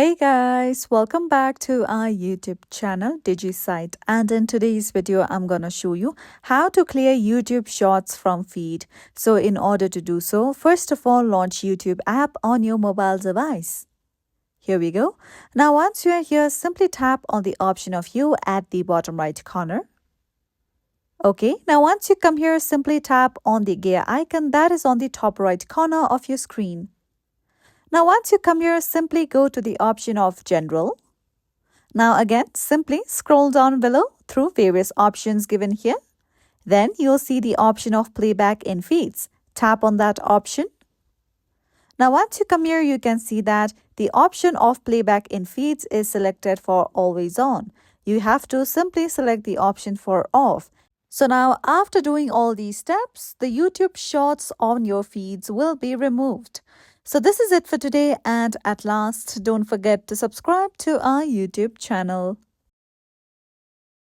Hey guys, welcome back to our YouTube channel DiziSight, and in today's video I'm gonna show you how to clear YouTube Shorts from feed. So in order to do so, first of all launch YouTube app on your mobile device. Here we go. Now once you are here, simply tap on the option of You at the bottom right corner. Okay, now once you come here, simply tap on the gear icon that is on the top right corner of your screen. Now once you come here, simply go to the option of General. Now again, simply scroll down below through various options given here. Then you'll see the option of Playback in Feeds. Tap on that option. Now once you come here, you can see that the option of Playback in Feeds is selected for Always On. You have to simply select the option for Off. So now after doing all these steps, the YouTube Shorts on your feeds will be removed. So this is it for today, and at last, don't forget to subscribe to our YouTube channel.